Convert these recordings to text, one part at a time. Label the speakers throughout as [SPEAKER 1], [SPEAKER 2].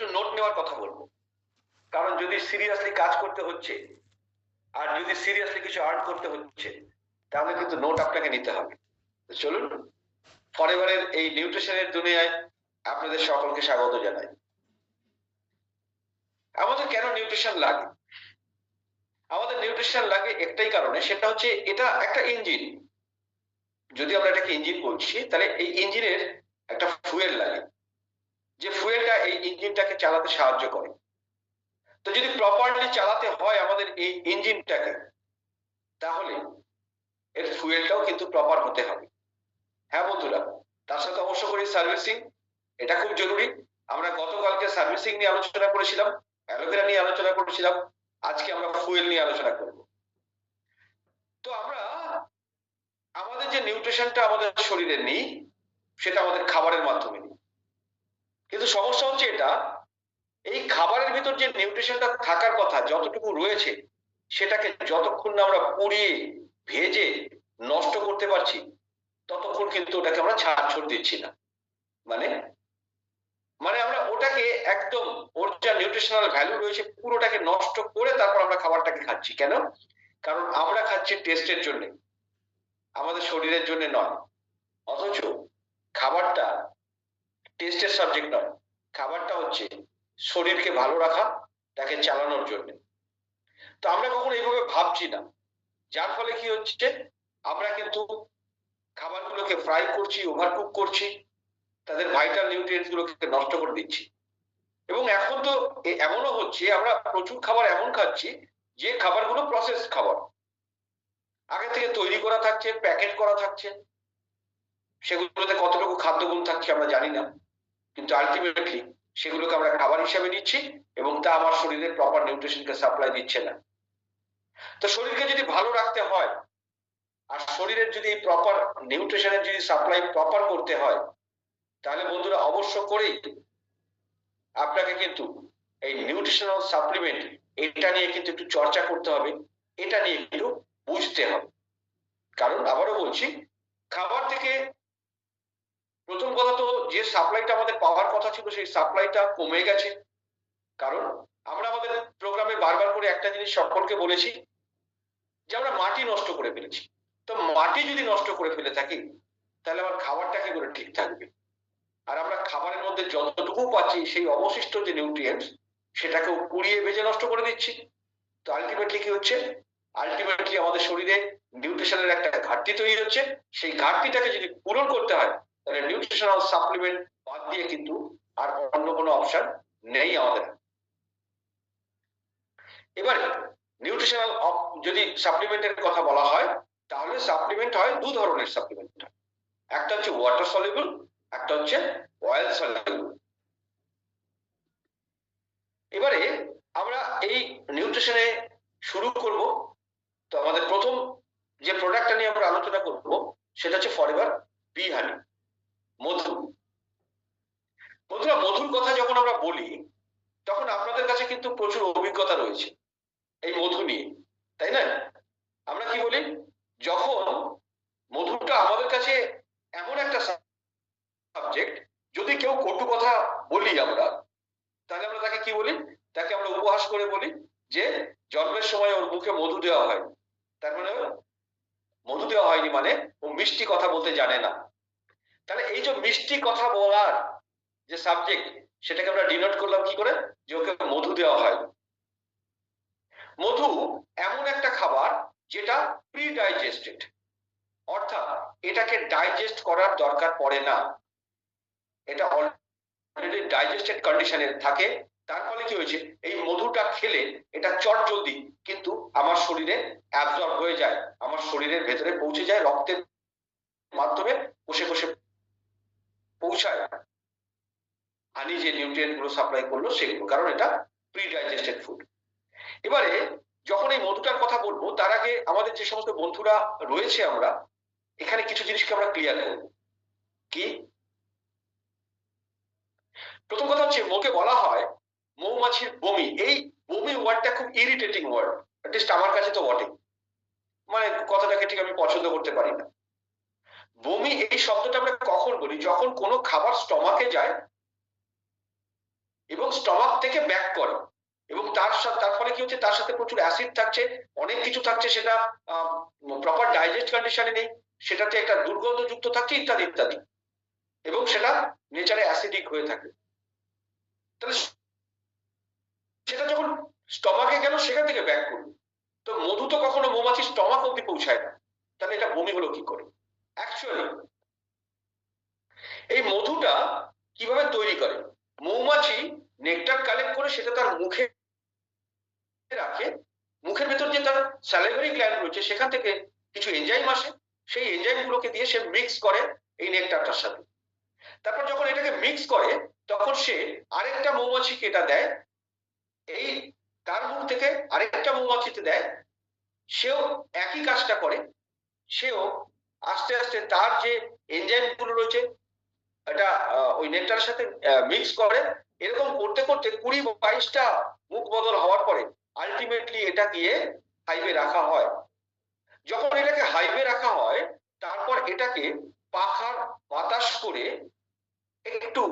[SPEAKER 1] একটু নোট নেওয়ার কথা বলবো, কারণ যদি সিরিয়াসলি কাজ করতে হচ্ছে আর যদি সিরিয়াসলি কিছু আর্ন করতে হচ্ছে তাহলে কিন্তু নোট আপনাকে নিতে হবে। চলুন ফরএভারের এই নিউট্রিশনের দুনিয়ায় আপনাদের সকলকে স্বাগত জানাই। আমাদের কেন নিউট্রিশন লাগে? আমাদের নিউট্রিশন লাগে একটাই কারণে, সেটা হচ্ছে এটা একটা ইঞ্জিন। যদি আমরা এটাকে ইঞ্জিন বলছি তাহলে এই ইঞ্জিনের একটা ফুয়েল লাগে, যে ফুয়েলটা এই ইঞ্জিনটাকে চালাতে সাহায্য করে। তো যদি প্রপারলি চালাতে হয় আমাদের এই ইঞ্জিনটাকে, তাহলে এর ফুয়েলটাও কিন্তু প্রপার হতে হবে। হ্যাঁ বন্ধুরা, তার সাথে অবশ্য করি সার্ভিসিং, এটা খুব জরুরি। আমরা গতকালকে সার্ভিসিং নিয়ে আলোচনা করেছিলাম, অ্যালোভেরা নিয়ে আলোচনা করেছিলাম, আজকে আমরা ফুয়েল নিয়ে আলোচনা করব। তো আমরা আমাদের যে নিউট্রিশনটা আমাদের শরীরে নিই সেটা আমাদের খাবারের মাধ্যমে নিই, কিন্তু সমস্যা হচ্ছে এটা, এই খাবারের ভিতর যে নিউট্রিশনটা থাকার কথা যতটুকু রয়েছে সেটাকে যতক্ষণ না আমরা পুড়িয়ে ভেজে নষ্ট করতে পারছি ততক্ষণ কিন্তু ওটাকে আমরা ছাড়ছড় দিচ্ছি না। মানে মানে আমরা ওটাকে একদম ওর যা নিউট্রিশনাল ভ্যালু রয়েছে পুরোটাকে নষ্ট করে তারপর আমরা খাবারটাকে খাচ্ছি। কেন? কারণ আমরা খাচ্ছি টেস্টের জন্য, আমাদের শরীরের জন্য নয়। অথচ খাবারটা টেস্টের সাবজেক্ট নয়, খাবারটা হচ্ছে শরীরকে ভালো রাখা, তাকে চালানোর জন্য। তো আমরা কখনো এইভাবে ভাবছি না, যার ফলে কি হচ্ছে, আমরা কিন্তু খাবারগুলোকে ফ্রাই করছি, ওভারকুক করছি, তাদের ভাইটাল নিউট্রিয়েন্টস গুলোকে নষ্ট করে দিচ্ছি। এবং এখন তো এমনও হচ্ছে আমরা প্রচুর খাবার এমন খাচ্ছি যে খাবারগুলো প্রসেস খাবার, আগে থেকে তৈরি করা থাকছে, প্যাকেট করা থাকছে, সেগুলোতে কতটুকু খাদ্যগুণ থাকছে আমরা জানি না, কিন্তু আলটিমেটলি সেগুলোকে আমরা খাবার হিসাবে নিচ্ছি এবং তা আমার শরীরের প্রপার নিউট্রিশনকে সাপ্লাই দিচ্ছে না। তো শরীরকে যদি ভালো রাখতে হয় আর শরীরের যদি প্রপার নিউট্রিশনের যদি সাপ্লাই প্রপার করতে হয়, তাহলে বন্ধুরা অবশ্য করেই আপনাকে কিন্তু এই নিউট্রিশনাল সাপ্লিমেন্ট এটা নিয়ে কিন্তু একটু চর্চা করতে হবে, এটা নিয়ে একটু বুঝতে হবে। কারণ আবারও বলছি, খাবার থেকে প্রথম কথা তো যে সাপ্লাইটা আমাদের পাওয়ার কথা ছিল সেই সাপ্লাইটা কমে গেছে। কারণ আমরা আমাদের প্রোগ্রামে বারবার করে একটা জিনিস সকলকে বলেছি যে আমরা মাটি নষ্ট করে ফেলেছি। তো মাটি যদি নষ্ট করে ফেলে থাকি তাহলে আমার খাবারটা কি করে ঠিক থাকবে? আর আমরা খাবারের মধ্যে যতটুকু পাচ্ছি সেই অবশিষ্ট যে নিউট্রিয়েন্টস সেটাকেও পুড়িয়ে ভেজে নষ্ট করে দিচ্ছি। তো আলটিমেটলি কি হচ্ছে, আলটিমেটলি আমাদের শরীরে নিউট্রিশনের একটা ঘাটতি তৈরি হচ্ছে। সেই ঘাটতিটাকে যদি পূরণ করতে হয় তাহলে নিউট্রিশনাল সাপ্লিমেন্ট বাদ দিয়ে কিন্তু আর অন্য কোনো অপশন নেই আমাদের। এবারে নিউট্রিশনাল যদি সাপ্লিমেন্টের কথা বলা হয় তাহলে সাপ্লিমেন্ট হয় দু ধরনের সাপ্লিমেন্ট, একটা হচ্ছে ওয়াটার সলিউবল, একটা হচ্ছে অয়েল সলিউবল। এবারে আমরা এই নিউট্রিশনে শুরু করব। তো আমাদের প্রথম যে প্রোডাক্টটা নিয়ে আমরা আলোচনা করব সেটা হচ্ছে ফরএভার বি হানি, মধু। বন্ধুরা, মধুর কথা যখন আমরা বলি তখন আপনাদের কাছে কিন্তু প্রচুর অভিজ্ঞতা রয়েছে এই মধু নিয়ে, তাই না? আমরা কি বলি, যখন মধুটা আমাদের কাছে এমন একটা সাবজেক্ট, যদি কেউ কটু কথা বলি আমরা, তাহলে আমরা তাকে কি বলি, তাকে আমরা উপহাস করে বলি যে জন্মের সময় ওর মুখে মধু দেওয়া হয়, তার মানে মধু দেওয়া হয়নি মানে ও মিষ্টি কথা বলতে জানে না। তাহলে এই যে মিষ্টি কথা বলার যে সাবজেক্ট সেটাকে আমরা ডিনোট করলাম কি করে, যে ওকে মধু দেওয়া হয়। মধু এমন একটা খাবার যেটা প্রি ডাইজেস্টেড, অর্থাৎ এটাকে ডাইজেস্ট করার দরকার পড়ে না, এটা অলরেডি ডাইজেস্টেড কন্ডিশনে থাকে। তার ফলে কি হয়েছে, এই মধুটা খেলে এটা চট জলদি কিন্তু আমার শরীরে অ্যাবজর্ব হয়ে যায়, আমার শরীরের ভেতরে পৌঁছে যায়, রক্তের মাধ্যমে কোষে কোষে পৌঁছায় হানি যে নিউট্রিয়েন্ট গুলো সাপ্লাই করলো সেগুলো, কারণ এটা প্রি ডাইজেস্টেড ফুড। এবারে যখন এই মধুটার কথা বলবো তার আগে আমাদের যে সমস্ত বন্ধুরা রয়েছে আমরা এখানে কিছু জিনিসকে আমরা ক্লিয়ার করব। কি? প্রথম কথা হচ্ছে, মুখে বলা হয় মৌমাছির বমি। এই বমি ওয়ার্ডটা খুব ইরিটেটিং ওয়ার্ড, অ্যাটলিস্ট আমার কাছে তো বটে, মানে কথাটাকে ঠিক আমি পছন্দ করতে পারি না। বমি এই শব্দটা আমরা কখন বলি, যখন কোনো খাবার স্টমাকে যায় এবং স্টমাক থেকে ব্যাক করে, এবং তার ফলে কি হচ্ছে, তার সাথে প্রচুর অ্যাসিড থাকছে, অনেক কিছু থাকছে, সেটা প্রপার ডাইজেস্ট কন্ডিশনে নেই, সেটাতে একটা দুর্গন্ধযুক্ত থাকছে, ইত্যাদি ইত্যাদি, এবং সেটা নেচারে অ্যাসিডিক হয়ে থাকে। তাহলে সেটা যখন স্টমাকে গেল, সেখান থেকে ব্যাক করবে। তো মধু তো কখনো মৌমাছির স্টমাক অব্দি পৌঁছায় না, তাহলে এটা বমি হলো কি করে? অ্যাকচুয়ালি এই মধুটা কিভাবে তৈরি করে, মৌমাছি নেকটার কালেক্ট করে সেটা তার মুখে রাখে, মুখের ভেতর যে তার স্যালিভারি গ্ল্যান্ড রয়েছে সেখান থেকে কিছু এনজাইম আসে, সেই এনজাইম গুলোকে দিয়ে সে মিক্স করে এই নেকটারটার সাথে। তারপর যখন এটাকে মিক্স করে তখন সে আরেকটা মৌমাছিকে এটা দেয়, এই তার মুখ থেকে আরেকটা মৌমাছিতে দেয়, সেও একই কাজটা করে, সেও আস্তে আস্তে তার যে এনজাইম গুলো রয়েছে এটা ওই নেকটারের সাথে মিক্স করে। এরকম করতে করতে 20-22টা মুখ বদল হওয়ার পরে আলটিমেটলি এটা গিয়ে হাইভে রাখা হয়। যখন এটাকে হাইভে রাখা হয় তারপর এটাকে পাখার বাতাস করে একটু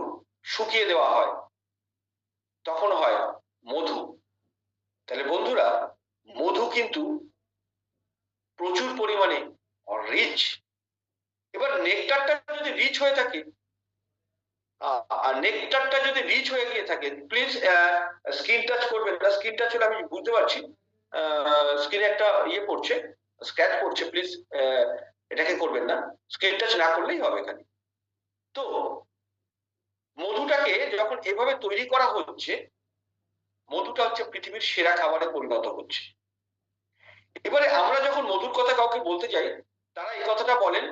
[SPEAKER 1] শুকিয়ে দেওয়া হয়, তখন হয় মধু। তাহলে বন্ধুরা, মধু কিন্তু প্রচুর পরিমাণে রিচ। এবার নেকটারটা যদি রিচ হয়ে থাকে, আর নেকটারটা যদি রিচ হয়ে গিয়ে থাকে, প্লিজ স্ক্রিন টাচ করবেন না, স্ক্রিন টাচ হলে আমি বুঝতে পারছি স্ক্রিনে একটা ইয়ে পড়ছে, স্ক্র্যাচ পড়ছে, প্লিজ এটাকে করবেন না, স্ক্রিন টাচ না করলেই হবে এখানে। তো মধুটাকে যখন এভাবে তৈরি করা হচ্ছে, মধুটা হচ্ছে পৃথিবীর সেরা খাবারে পরিণত হচ্ছে। এবারে আমরা যখন মধুর কথা কাউকে বলতে যাই, তারা এই কথাটা বলেন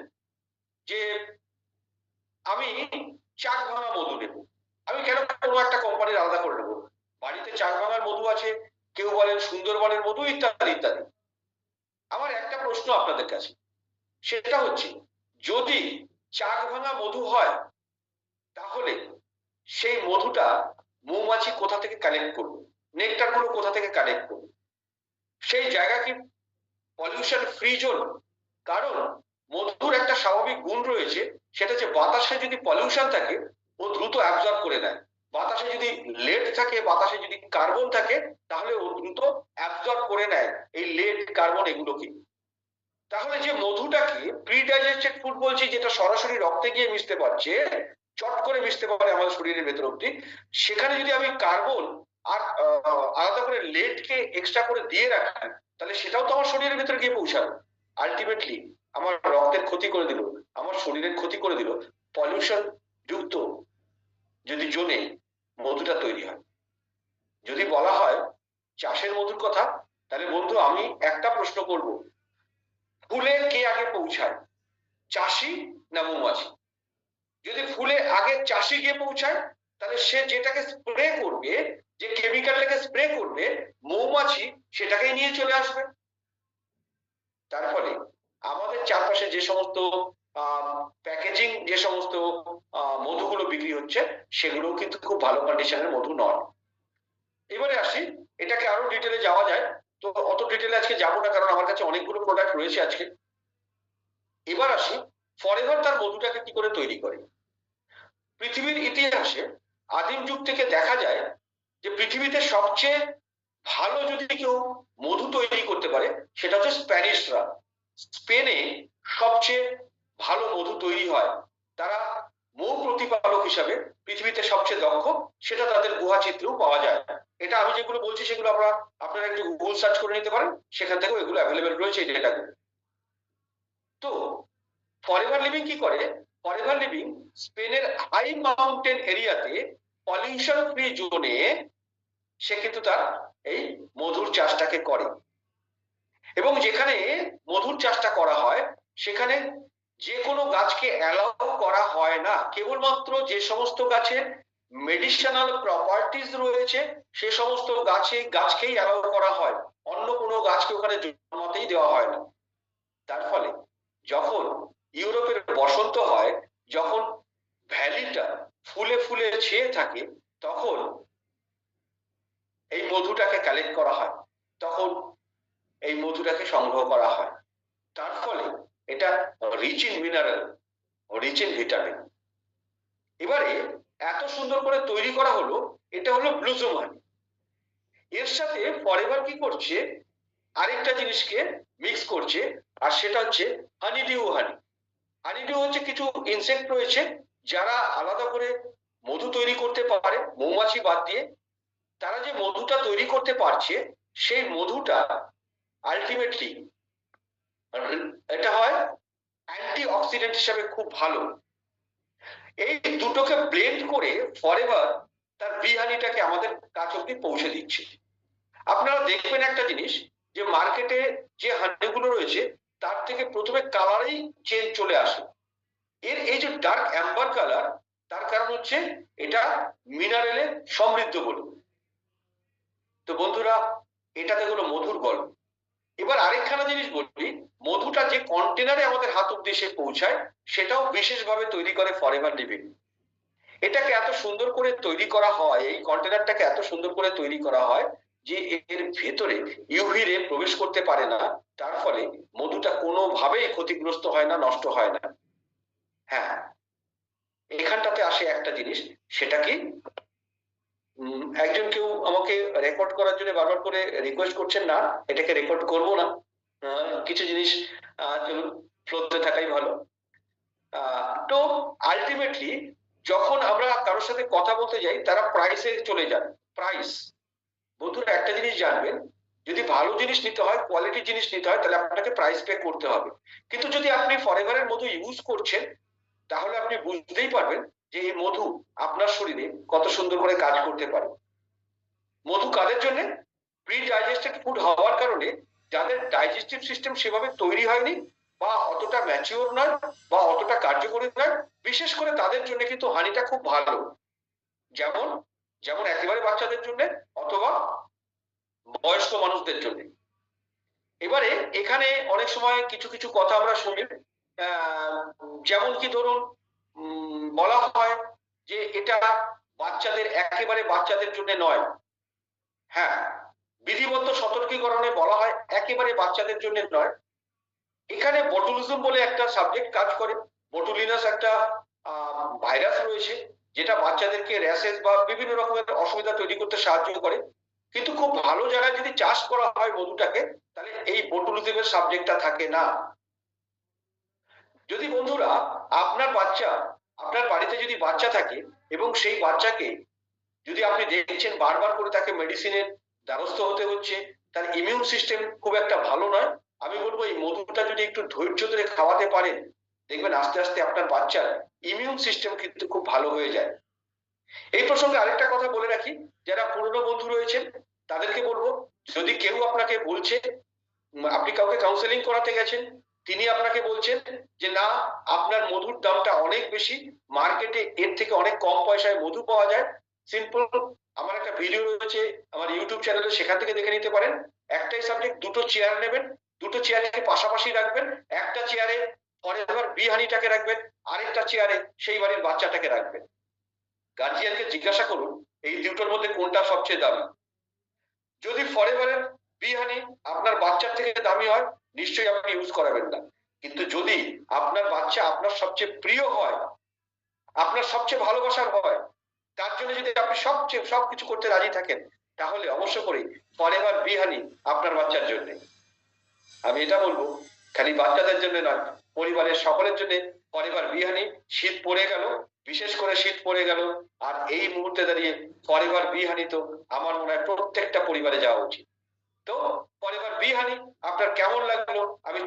[SPEAKER 1] যে আমি চাক ভাঙা মধু নেব, আমি কেন কোনো একটা কোম্পানির আলাদা করে নেবো, বাড়িতে চাক ভাঙার মধু আছে, কেউ বলেন সুন্দরবনের মধু, ইত্যাদি ইত্যাদি। আমার একটা প্রশ্ন আপনাদের কাছে, সেটা হচ্ছে যদি চাক ভাঙা মধু হয় তাহলে সেই মধুটা মৌমাছি কোথা থেকে কালেক্ট করবে, নেকটার গুলো কোথা থেকে কালেক্ট করবে? সেই জায়গা কি পলিউশন ফ্রি জোন? কারণ মধুর একটা স্বাভাবিক গুণ রয়েছে, সেটা হচ্ছে বাতাসে যদি পলিউশন থাকে ও দ্রুত অ্যাবজর্ব করে নেয়, বাতাসে যদি লেড থাকে, বাতাসে যদি কার্বন থাকে, তাহলে ও দ্রুত অ্যাবজর্ব করে নেয় এই লেড কার্বন এগুলোকে। তাহলে যে মধুটাকে প্রিডাইজেস্টেড ফুড বলছি, যেটা সরাসরি রক্তে গিয়ে মিশতে পারছে, চট করে মিশতে পারে আমাদের শরীরের ভেতর অব্দি, সেখানে যদি আমি কার্বন আর আলাদা করে লেডকে এক্সট্রা করে দিয়ে রাখি, তাহলে সেটাও তো আমার শরীরের ভেতরে গিয়ে পৌঁছাবে, আলটিমেটলি আমার রক্তের ক্ষতি করে দিল, আমার শরীরের ক্ষতি করে দিল। পলিউশন যুক্ত যদি জোনে মধুটা তৈরি হয়। যদি বলা হয় চাষের মধুর কথা, তাহলে বন্ধু আমি একটা প্রশ্ন করব, ফুলে কে আগে পৌঁছায়, চাষি না মৌমাছি? যদি ফুলে আগে চাষি গিয়ে পৌঁছায়, তাহলে সে যেটাকে স্প্রে করবে, যে কেমিক্যালটাকে স্প্রে করবে, মৌমাছি সেটাকেই নিয়ে চলে আসবে। তার ফলে আমাদের চারপাশে যে সমস্ত প্যাকেজিং, যে সমস্ত মধুগুলো বিক্রি হচ্ছে, সেগুলো কিন্তু খুব ভালো কন্ডিশনের মধু নয়। এবারে আসি, এটাকে আরো ডিটেলে যাওয়া যায়, তো অত ডিটেলে আজকে যাবো না, কারণ আমার কাছে অনেকগুলো প্রোডাক্ট রয়েছে আজকে। এবার আসি ফরএভার তার মধুটাকে কি করে তৈরি করে। পৃথিবীর ইতিহাসে আদিম যুগ থেকে দেখা যায় যে পৃথিবীতে সবচেয়ে ভালো যদি কেউ মধু তৈরি করতে পারে, সেটা হচ্ছে স্প্যানিশরা। স্পেনে সবচেয়ে ভালো মধু তৈরি হয়, তারা মৌ প্রতিপালক হিসাবে পৃথিবীতে সবচেয়ে দক্ষ, সেটা তাদের গুহা চিত্রেও পাওয়া যায়। এটা আমি যেগুলো বলছি সেগুলো আপনারা একটু গুগল সার্চ করে নিতে পারেন, সেখান থেকেও এগুলো অ্যাভেলেবেল রয়েছে এই ডেটাগুলো। তো ফরএভার লিভিং কি করে, ফরএভার লিভিং স্পেনের হাই মাউন্টেন এরিয়াতে পলিউশন ফ্রি জোনে সে কিন্তু তার এই মধুর চাষটাকে করে, এবং যেখানে মধুর চাষটা করা হয় সেখানে যে কোনো গাছকে অ্যালাউ করা হয় না, কেবলমাত্র যে সমস্ত গাছের মেডিসিনাল প্রপার্টিজ রয়েছে সে সমস্ত গাছকেই অ্যালাউ করা হয়, অন্য কোনো গাছকে ওখানে জন্মাতেই দেওয়া হয় না। তার ফলে যখন ইউরোপের বসন্ত হয়, যখন ভ্যালিটা ফুলে ফুলে ছেয়ে থাকে, তখন এই মধুটাকে কালেক্ট করা হয়, তখন এই মধুটাকে সংগ্রহ করা হয়। তার ফলে এটা rich in mineral, rich in vitamin. এবারে এত সুন্দর করে তৈরি করা হলো, এটা এটা হলো ব্লুজম হানি। এর সাথে ফরএভার কি করছে, আরেকটা জিনিসকে মিক্স করছে, আর সেটা হচ্ছে হানিডিউ হানি। হানিডিউ হচ্ছে কিছু ইনসেক্ট রয়েছে যারা আলাদা করে মধু তৈরি করতে পারে মৌমাছি বাদ দিয়ে। তারা যে মধুটা তৈরি করতে পারছে সেই মধুটা আলটিমেটলি এটা হয় অ্যান্টি অক্সিডেন্ট হিসাবে খুব ভালো। এই দুটোকে ব্লেন্ড করে ফরএভার তার বি হানিটাকে আমাদের কাছ অব্দি পৌঁছে দিচ্ছে। আপনারা দেখবেন একটা জিনিস, যে মার্কেটে যে হানিগুলো রয়েছে তার থেকে প্রথমে কালারেই চেঞ্জ চলে আসে। এর এই যে ডার্ক অ্যাম্বার কালার, তার কারণ হচ্ছে এটা মিনারেলে সমৃদ্ধ বলে। তো বন্ধুরা, এটাতে হলো মধুর গল্প। এবার আরেকখানা জিনিস বলি, মধুটা যে কন্টেনারে আমাদের হাত অব্দি এসে পৌঁছায় সেটাও বিশেষভাবে তৈরি করে ফরএভার লিভিং। এটাকে এত সুন্দর করে তৈরি করা হয়, এই কন্টেনারটাকে এত সুন্দর করে তৈরি করা হয় যে এর ভেতরে ইউভি রে প্রবেশ করতে পারে না, তার ফলে মধুটা কোনোভাবেই ক্ষতিগ্রস্ত হয় না, নষ্ট হয় না। হ্যাঁ, এখানটাতে আসে একটা জিনিস, সেটা কি, একজন কেউ আমাকে রেকর্ড করার জন্য বারবার করে রিকোয়েস্ট করছেন, না এটাকে রেকর্ড করব না, কিছু জিনিস চলুন ফ্লোতে থাকাই ভালো। তো আলটিমেটলি যখন আমরা কারোর সাথে কথা বলতে যাই তারা প্রাইসে চলে যান। প্রাইস, বন্ধুরা একটা জিনিস জানবেন, যদি ভালো জিনিস নিতে হয়, কোয়ালিটি জিনিস নিতে হয়, তাহলে আপনাকে প্রাইস পে করতে হবে। কিন্তু যদি আপনি ফরএভারের মধু ইউজ করছেন তাহলে আপনি বুঝতেই পারবেন যে এই মধু আপনার শরীরে কত সুন্দর করে কাজ করতে পারে। মধু কাদের জন্য? প্রি ডাইজেস্টেড ফুড হওয়ার কারণে যাদের ডাইজেস্টিভ সিস্টেম সেভাবে তৈরি হয়নি, বা অতটা ম্যাচিওর নয়, বা অতটা কার্যকরী নয়, বিশেষ করে তাদের জন্য কিন্তু হানিটা খুব ভালো। যেমন যেমন একেবারে বাচ্চাদের জন্য, অথবা বয়স্ক মানুষদের জন্য। এবারে এখানে অনেক সময় কিছু কিছু কথা আমরা শুনি, যেমন কি ধরুন, বলা হয় যে এটা বাচ্চাদের, একেবারে বাচ্চাদের জন্য নয়। হ্যাঁ, বিধিবদ্ধ সতর্কীকরণে বলা হয় একেবারে বাচ্চাদের জন্য নয়। এখানে বটুলিজম বলে একটা সাবজেক্ট কাজ করে। বটুলিনাস একটা ভাইরাস রয়েছে যেটা বাচ্চাদেরকে র্যাশেস বা বিভিন্ন রকমের অসুবিধা তৈরি করতে সাহায্য করে। কিন্তু খুব ভালো জায়গায় যদি চাষ করা হয় মধুটাকে, তাহলে এই বটুলিজমের সাবজেক্টটা থাকে না। যদি বন্ধুরা আপনার বাচ্চা, আপনার বাড়িতে যদি বাচ্চা থাকে এবং সেই বাচ্চাকে যদি আপনি দেখছেন বারবার করে তাকে মেডিসিনের দ্বারস্থ হতে হচ্ছে, তার ইমিউন সিস্টেম খুব একটা ভালো নয়, আমি বলবো এই মধুটা যদি একটু ধৈর্য ধরে খাওয়াতে পারেন, দেখবেন আস্তে আস্তে আপনার বাচ্চার ইমিউন সিস্টেম কিন্তু খুব ভালো হয়ে যায়। এই প্রসঙ্গে আরেকটা কথা বলে রাখি, যারা পুরনো বন্ধু রয়েছেন তাদেরকে বলবো, যদি কেউ আপনাকে বলছে, আপনি কাউকে কাউন্সেলিং করাতে গেছেন, তিনি আপনাকে বলছেন যে না আপনার মধুর দামটা অনেক বেশি, মার্কেটে এর থেকে অনেক কম পয়সায় মধু পাওয়া যায়, সিম্পল আমার একটা ভিডিও রয়েছে আমার ইউটিউব চ্যানেলে, সেখান থেকে দেখে নিতে পারেন। একটাই সাবজেক্ট, দুটো চেয়ার নেবেন, দুটো চেয়ারকে পাশাপাশি রাখবেন, একটা চেয়ারে ফরএভার বি হানিটাকে রাখবেন, আরেকটা চেয়ারে সেই বাড়ির বাচ্চাটাকে রাখবেন। গার্জিয়ানকে জিজ্ঞাসা করুন এই দুটোর মধ্যে কোনটা সবচেয়ে দামি। যদি ফরএভারের বি হানি আপনার বাচ্চার থেকে দামি হয়, নিশ্চয়ই আপনি ইউজ করাবেন না। কিন্তু যদি আপনার বাচ্চা আপনার সবচেয়ে প্রিয় হয়, আপনার সবচেয়ে ভালোবাসার হয়, তার জন্য যদি আপনি সবকিছু করতে রাজি থাকেন, তাহলে অবশ্য করে ফরএভার বি হানি আপনার বাচ্চার জন্য। আমি এটা বলবো, খালি বাচ্চাদের জন্য নয়, পরিবারের সকলের জন্য ফরএভার বি হানি। শীত পড়ে গেল, বিশেষ করে শীত পড়ে গেল, আর এই মুহূর্তে দাঁড়িয়ে ফরএভার বি হানি তো আমার মনে হয় প্রত্যেকটা পরিবারে যাওয়া উচিত। তো ফরএভার বি হানি আপনার কেমন লাগলো আমি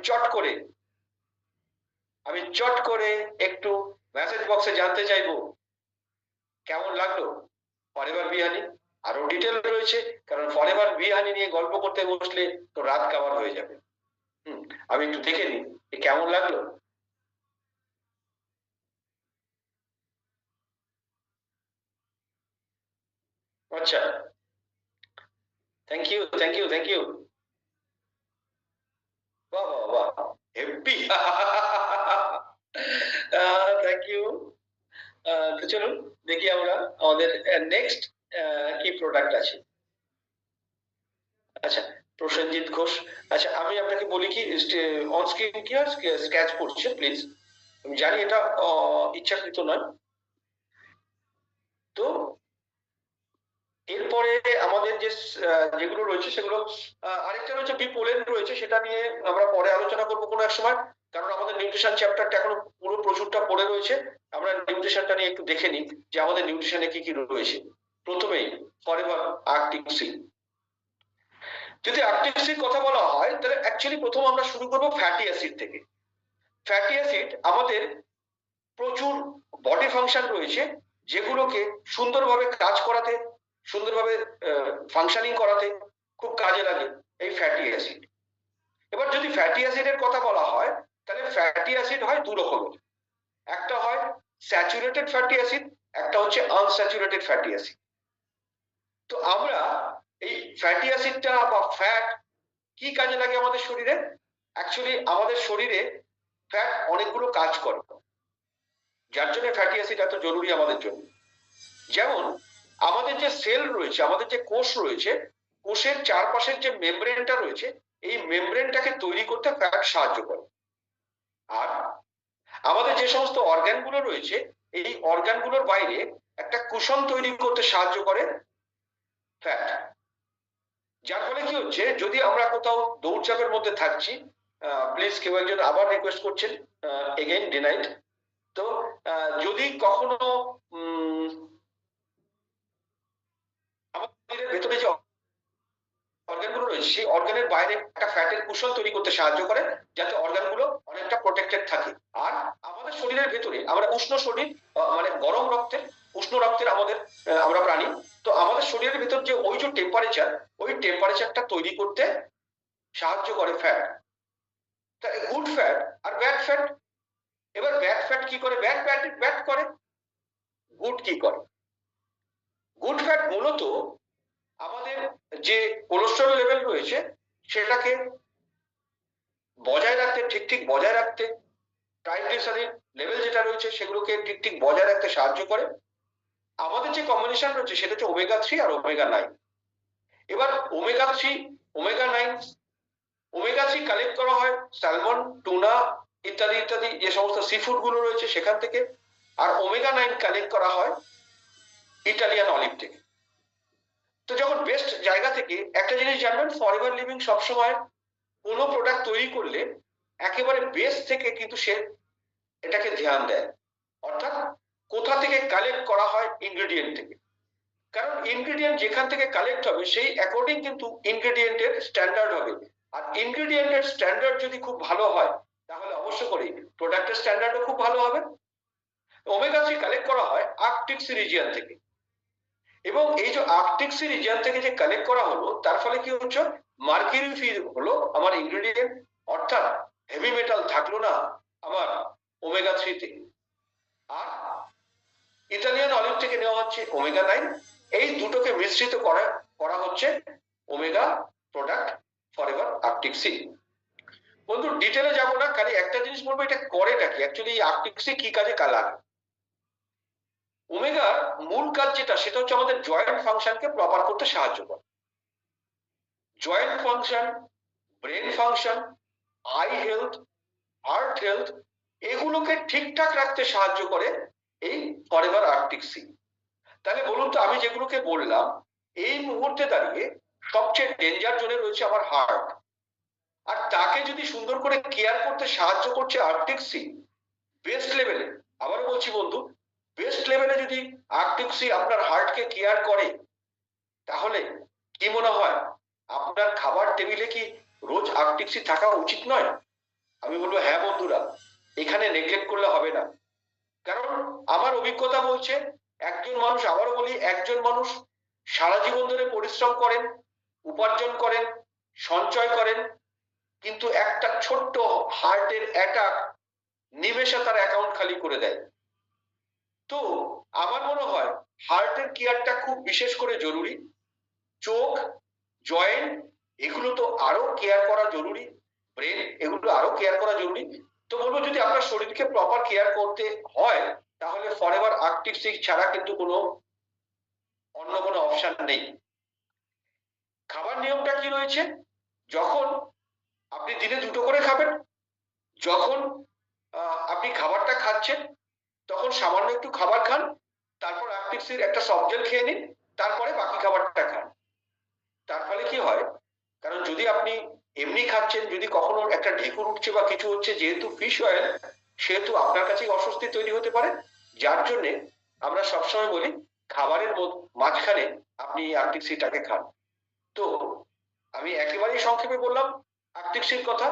[SPEAKER 1] চট করে একটু মেসেজ বক্সে জানতে চাইবো কেমন লাগলো ফরএভার বি হানি। আরো ডিটেল রয়েছে, কারণ ফরএভার বি হানি নিয়ে গল্প করতে বসলে তো রাত কাবার হয়ে যাবে। আমি একটু দেখে নিই কেমন লাগলো। আচ্ছা, thank you thank you thank you. বাহ বাহ বাহ, হেপি। Thank you. তো চলুন দেখি আমরা আমাদের নেক্সট কি প্রোডাক্ট আছে। আচ্ছা, প্রসেনজিৎ ঘোষ। আচ্ছা, আমি আপনাকে বলি কি, অন স্ক্রিন কি আর স্কেচ করছে প্লিজ, আমি জানি এটা ইচ্ছাকৃত নয়। তো এরপরে আমাদের যে যেগুলো রয়েছে সেগুলো আরেকটা রয়েছে বিপোলেন রয়েছে, সেটা নিয়ে আমরা পরে আলোচনা করবো কোনো এক সময়, কারণ আমাদের নিউট্রিশন চ্যাপ্টারটা এখনো পুরো প্রচুরটা পড়ে রয়েছে। আমরা নিউট্রিশনটা নিয়ে একটু দেখে নিই যে আমাদের নিউট্রিশনে কি কি রয়েছে। প্রথমেই ফরএভার আর্কটিক সি। যদি আর্কটিক সির কথা বলা হয় তাহলে অ্যাকচুয়ালি প্রথম আমরা শুরু করবো ফ্যাটি অ্যাসিড থেকে। ফ্যাটি অ্যাসিড আমাদের প্রচুর বডি ফাংশন রয়েছে যেগুলোকে সুন্দরভাবে কাজ করাতে, সুন্দরভাবে ফাংশনিং করাতে খুব কাজে লাগে এই ফ্যাটি অ্যাসিড। এবার যদি ফ্যাটি অ্যাসিডের কথা বলা হয় তাহলে ফ্যাটি অ্যাসিড হয় দু রকমের, একটা হয় স্যাচুরেটেড ফ্যাটি অ্যাসিড, একটা হচ্ছে আনস্যাচুরেটেড ফ্যাটি অ্যাসিড। তো আমরা এই ফ্যাটি অ্যাসিডটা বা ফ্যাট কি কাজে লাগে আমাদের শরীরে? অ্যাকচুয়ালি আমাদের শরীরে ফ্যাট অনেকগুলো কাজ করে, যার জন্য ফ্যাটি অ্যাসিড এত জরুরি আমাদের জন্য। যেমন আমাদের যে সেল রয়েছে, আমাদের যে কোষ রয়েছে, কোষের চারপাশের যে মেমব্রেনটা রয়েছে, এই মেমব্রেনটাকে তৈরি করতে ফ্যাট সাহায্য করে। আর আমাদের যে সমস্ত অর্গানগুলো রয়েছে, এই অর্গানগুলোর বাইরে একটা কুশন তৈরি করতে সাহায্য করে ফ্যাট। যার ফলে কি হচ্ছে, যদি আমরা কোথাও দৌড়ঝাঁপের মধ্যে থাকছি, প্লিজ কেউ একজন আবার রিকোয়েস্ট করছেন, এগেইন ডিনাইড। তো যদি কখনো আমাদের ভেতরে যে অর্গানগুলো রয়েছে সেই অর্গানের বাইরে একটা ফ্যাটের কুশন তৈরি করতে সাহায্য করে, যাতে অর্গানগুলো অনেকটা প্রোটেক্টেড থাকে। আর আমাদের শরীরের ভেতরে আমরা উষ্ণ শরীর, মানে গরম রক্তের, উষ্ণ রক্তের আমাদের, আমরা প্রাণী। তো আমাদের শরীরের ভেতর যে ওই যে টেম্পারেচার, ওই টেম্পারেচারটা তৈরি করতে সাহায্য করে ফ্যাট। গুড ফ্যাট আর ব্যাড ফ্যাট। এবার ব্যাড ফ্যাট কি করে? ব্যাড ব্যাড ব্যাড করে। গুড কি করে? গুড ফ্যাট মূলত আমাদের যে কোলেস্টেরল লেভেল রয়েছে সেটাকে বজায় রাখতে, ঠিক ঠিক বজায় রাখতে, ট্রাইগ্লিসারিড লেভেল যেটা রয়েছে সেগুলোকে ঠিক ঠিক বজায় রাখতে সাহায্য করে। আমাদের যে কম্বিনেশন রয়েছে সেটা হচ্ছে ওমেগা 3 আর ওমেগা 9। এবার ওমেগা 3, ওমেগা 9, ওমেগা 3 কালেক্ট করা হয় স্যালমন, টুনা ইত্যাদি ইত্যাদি যে সমস্ত সি ফুড গুলো রয়েছে সেখান থেকে। আর ওমেগা 9 কালেক্ট করা হয় ইটালিয়ান অলিভ থেকে। তো যখন বেস্ট জায়গা থেকে, একটা জিনিস জানবেন, ফরএভার লিভিং সবসময় কোনো প্রোডাক্ট তৈরি করলে একেবারে বেস থেকে কিন্তু সে এটাকে ধ্যান দেয়, অর্থাৎ কোথা থেকে কালেক্ট করা হয়, ইনগ্রেডিয়েন্ট থেকে। কারণ ইনগ্রেডিয়েন্ট যেখান থেকে কালেক্ট হবে সেই অ্যাকর্ডিং কিন্তু ইনগ্রেডিয়েন্টের স্ট্যান্ডার্ড হবে। আর ইনগ্রেডিয়েন্টের স্ট্যান্ডার্ড যদি খুব ভালো হয় তাহলে অবশ্য করে প্রোডাক্টের স্ট্যান্ডার্ডও খুব ভালো হবে। ওমেগা 3 কালেক্ট করা হয় আর্কটিক সি রিজিয়ন থেকে, এবং এই যে আর্কটিক সি রিজিয়ন থেকে যে কালেক্ট করা হলো তার ফলে কি হচ্ছে, মার্কিউরি ফ্রি হলো আমার ইনগ্রেডিয়েন্ট, অর্থাৎ হেভি মেটাল থাকলো না আমার ওমেগা 3 তে। আর ইটালিয়ান অলিভ থেকে নেওয়া হচ্ছে ওমেগা 9। এই দুটোকে মিশ্রিত করা করা হচ্ছে omega product Forever Arctic Sea. বন্ধু ডিটেলে যাব না, খালি একটা জিনিস বলবো, এটা করেটা কি অ্যাকচুয়ালি, আর্কটিক সি কি কাজে লাগে। ওমেগার মূল কাজ যেটা, সেটা হচ্ছে আমাদের জয়েন্ট ফাংশনকে প্রপার করতে সাহায্য করে। Joint function, brain function, I health, heart health, এগুলোকে ঠিকঠাক রাখতে সাহায্য করে এই ফরএভার আর্কটিক সি। তাহলে বলুন তো, আমি যেগুলোকে বললাম এই মুহূর্তে দাঁড়িয়ে সবচেয়ে ডেঞ্জার জোনে রয়েছে আমার হার্ট, আর তাকে যদি সুন্দর করে কেয়ার করতে সাহায্য করছে আর্কটিক সি বেস্ট লেভেলে। আবারও বলছি বন্ধু, বেস্ট লেভেলে যদি আর্কটিক সি আপনার হার্টকে কেয়ার করে, তাহলে কি মনে হয় আপনার খাবার টেবিলে কি রোজ আর্কটিক সি থাকা উচিত নয়? আমি বলবো হ্যাঁ বন্ধুরা, এখানে নেগলেক্ট করলে হবে না। কারণ আমার অভিজ্ঞতা বলছে, একজন মানুষ, আবারও বলি, একজন মানুষ সারা জীবন ধরে পরিশ্রম করেন, উপার্জন করেন, সঞ্চয় করেন, কিন্তু একটা ছোট্ট হার্টের অ্যাটাক নিমেষে তার অ্যাকাউন্ট খালি করে দেয়। তো আমার মনে হয় হার্টের কেয়ারটা খুব বিশেষ করে জরুরি। চোখ, জয়েন্ট, এগুলো তো আরো কেয়ার করা জরুরি। ব্রেন, এগুলো আরো কেয়ার করা জরুরি। তো বলবো, যদি আপনার শরীরকে প্রপার কেয়ার করতে হয় তাহলে ফরএভার আর্কটিক সি ছাড়া কিন্তু কোনো অন্য কোনো অপশন নেই। খাবার নিয়মটা কি রয়েছে? যখন আপনি দিনে 2টো করে খাবেন, যখন আপনি খাবারটা খাচ্ছেন তখন সামান্য একটু খাবার খান, তারপর আর্কটিক সির একটা সফট জেল খেয়ে নিন, তারপরে বাকি খাবার খাচ্ছেন, যদি কখনো একটা ঢেকুর উঠছে বা কিছু হচ্ছে, যেহেতু ফিশ অয়েল সেহেতু আপনার কাছেই অস্বস্তি তৈরি হতে পারে। যার জন্য আমরা সবসময় বলি খাবারের মাঝখানে আপনি আর্টিক সিটাকে খান। তো আমি একেবারেই সংক্ষেপে বললাম আর্টিক সির কথা।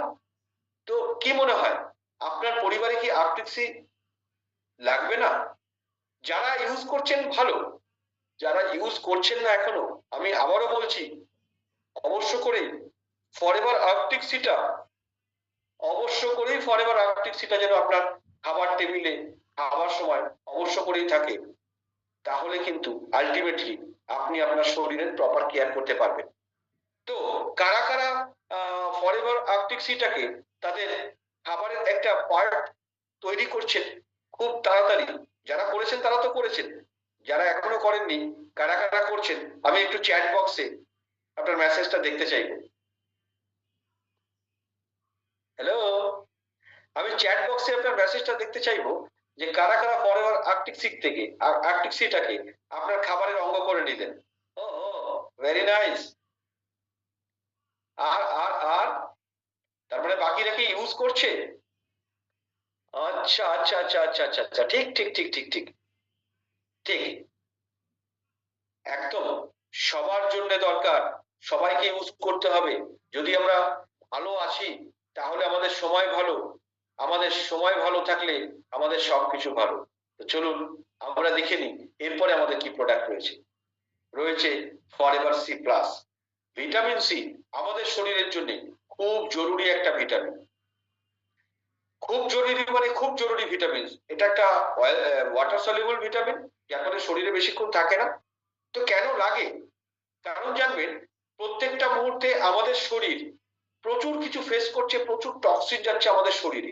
[SPEAKER 1] তো কি মনে হয় আপনার পরিবারে কি আর্টিক সি লাগবে না? যারা ইউজ করছেন ভালো, যারা ইউজ করছেন না এখনো, আমি আবারও বলছি অবশ্য করেই ফরএভার আর্কটিক সিটা, অবশ্য করেই ফরএভার আর্কটিক সিটা যেন আপনার খাবার টেবিলে খাবার সময় অবশ্য করেই থাকে। তাহলে কিন্তু আলটিমেটলি আপনি আপনার শরীরের প্রপার কেয়ার করতে পারবেন। তো কারা কারা ফরএভার আর্কটিক সিটাকে তাদের খাবারের একটা পার্ট তৈরি করছেন খুব তাড়াতাড়ি? যারা করেছেন তারা তো করেছেন, যারা এখনো করেননি কারা কারা করছেন আমি একটু চ্যাট বক্সে আপনার মেসেজটা দেখতে চাইবো। হ্যালো, আমি চ্যাট বক্সে আপনার মেসেজটা দেখতে চাইবো যে কারা কারা ফরএভার আর্কটিক সিট থেকে আর্কটিক সিটাকে আপনার খাবারের অঙ্গ করে নিলেন। ও ভেরি নাইস। আর আর আর তার মানে বাকিরা কি ইউজ করছে? আচ্ছা আচ্ছা আচ্ছা আচ্ছা আচ্ছা আচ্ছা, ঠিক ঠিক ঠিক ঠিক ঠিক ঠিক, একদম সবার জন্য দরকার, সবাইকে ইউজ করতে হবে। যদি আমরা ভালো আছি তাহলে আমাদের সময় ভালো, আমাদের সময় ভালো থাকলে আমাদের সবকিছু ভালো। তো চলুন আমরা দেখে নিই এরপরে আমাদের কি প্রোডাক্ট রয়েছে। রয়েছে Forever C plus. Vitamin C আমাদের শরীরের জন্য খুব জরুরি একটা ভিটামিন, খুব জরুরি মানে খুব জরুরি ভিটামিন। এটা একটা ওয়াটার সলিউবল ভিটামিন, যার ফলে শরীরে বেশিক্ষণ থাকে না। তো কেন লাগে? কারণ জানবেন প্রত্যেকটা মুহূর্তে আমাদের শরীর প্রচুর কিছু ফেস করছে, প্রচুর টক্সিন যাচ্ছে আমাদের শরীরে।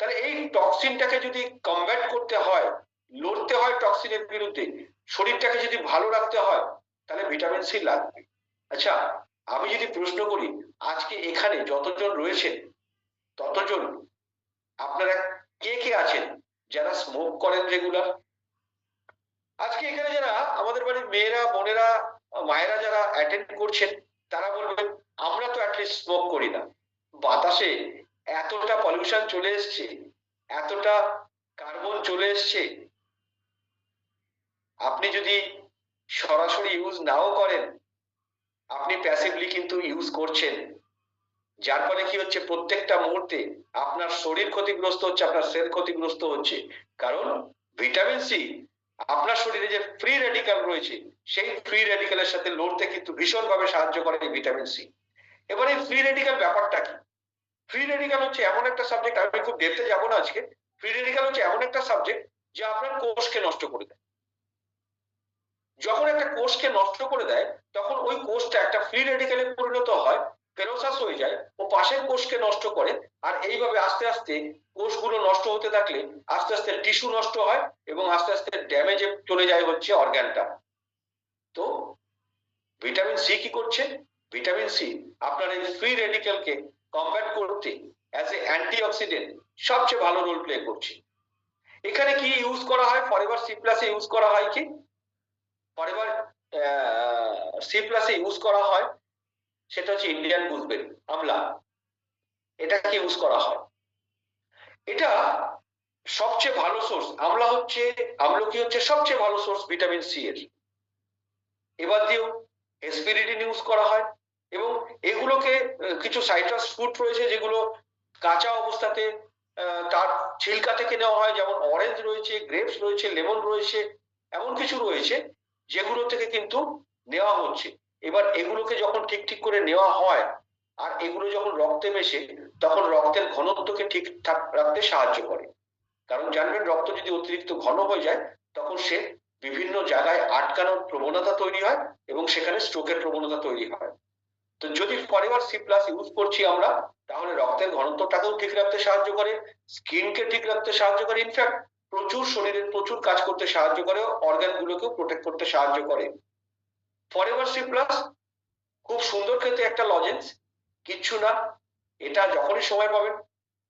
[SPEAKER 1] তাহলে এই টক্সিনটাকে যদি কমব্যাট করতে হয়, লড়তে হয় টক্সিনের বিরুদ্ধে, শরীরটাকে যদি ভালো রাখতে হয়, তাহলে ভিটামিন সি লাগবে। আচ্ছা, আমি যদি প্রশ্ন করি আজকে এখানে যতজন রয়েছেন ততজন আপনারা কে কে আছেন যারা স্মোক করেন রেগুলার? আজকে এখানে যারা আমাদের বাড়ির মেয়েরা, বোনেরা, মায়েরা যারা অ্যাটেন্ড করছেন তারা বলবেন আমরা তো অ্যাটলিস্ট স্মোক করি না। বাতাসে এতটা পলিউশন চলে এসছে, এতটা কার্বন চলে এসছে, আপনি যদি সরাসরি ইউজ নাও করেন আপনি প্যাসিভলি কিন্তু ইউজ করছেন। যার ফলে কি হচ্ছে প্রত্যেকটা মুহূর্তে আপনার শরীর ক্ষতিগ্রস্ত হচ্ছে, আপনার সেল ক্ষতিগ্রস্ত হচ্ছে। কারণ ভিটামিন সি আপনার শরীরে যে ফ্রি রেডিক্যাল রয়েছে সেই ফ্রি রেডিক্যালের সাথে লড়তে কিন্তু ভীষণভাবে সাহায্য করে এই ভিটামিন সি। এবার এই ফ্রি রেডিক্যাল ব্যাপারটা কি? ফ্রি রেডিক্যাল হচ্ছে এমন একটা সাবজেক্ট, আমি খুব ডেপথে যাবো না আজকে। ফ্রি রেডিক্যাল হচ্ছে এমন একটা সাবজেক্ট যা আপনার কোষকে নষ্ট করে দেয়। যখন একটা কোষকে নষ্ট করে দেয় তখন ওই কোষটা একটা ফ্রি রেডিক্যালে পরিণত হয়, ফেরোসাস হয়ে যায়, ও পাশের কোষকে নষ্ট করে। আর এইভাবে আস্তে আস্তে কোষগুলো নষ্ট হতে থাকলে আস্তে আস্তে টিস্যু নষ্ট হয় এবং আস্তে আস্তে ড্যামেজে চলে যায় হচ্ছে অর্গানটা। তো ভিটামিন সি কি করছে? ভিটামিন সি আপনার এই ফ্রি রেডিক্যালকে কমব্যাট করতে অ্যাজ এ অ্যান্টিঅক্সিডেন্ট সবচেয়ে ভালো রোল প্লে করছে। এখানে কি ইউজ করা হয়? ফরএভার সি প্লাসে ইউজ করা হয় কি? ফরএভার সি প্লাসে ইউজ করা হয় সেটা হচ্ছে ইন্ডিয়ান গুজবেরি, আমলা। এটাকে ইউজ করা হয়, এটা সবচেয়ে ভালো সোর্স। আমলা হচ্ছে, আমলকি হচ্ছে সবচেয়ে ভালো সোর্স ভিটামিন সি এর। এবার দিয়েও হেসপিরিডিন ইউজ করা হয় এবং এগুলোকে কিছু সাইট্রাস ফ্রুট রয়েছে যেগুলো কাঁচা অবস্থাতে তার ছিলকা থেকে নেওয়া হয়, যেমন অরেঞ্জ রয়েছে, গ্রেপস রয়েছে, লেমন রয়েছে, এমন কিছু রয়েছে যেগুলো থেকে কিন্তু নেওয়া হচ্ছে। এবার এগুলোকে যখন ঠিক ঠিক করে নেওয়া হয় আর এগুলো যখন রক্তে মেশে তখন রক্তের ঘনত্বকে ঠিকঠাক রাখতে সাহায্য করে। কারণ জানবেন রক্ত যদি অতিরিক্ত ঘন হয়ে যায় তখন সে বিভিন্ন জায়গায় আটকানোর প্রবণতা তৈরি হয় এবং সেখানে স্ট্রোকের প্রবণতা তৈরি হয়। তো যদি ফরএভার সি প্লাস ইউজ করছি আমরা, তাহলে রক্তের ঘনত্বটাকেও ঠিক রাখতে সাহায্য করে, স্কিনকে ঠিক রাখতে সাহায্য করে, ইনফ্যাক্ট প্রচুর শরীরের প্রচুর কাজ করতে সাহায্য করে, অর্গান গুলোকেও প্রোটেক্ট করতে সাহায্য করে। ফরএভার সি প্লাস খুব সুন্দর খেতে একটা লজেন্স, কিচ্ছু না। এটা যখনই সময় পাবেন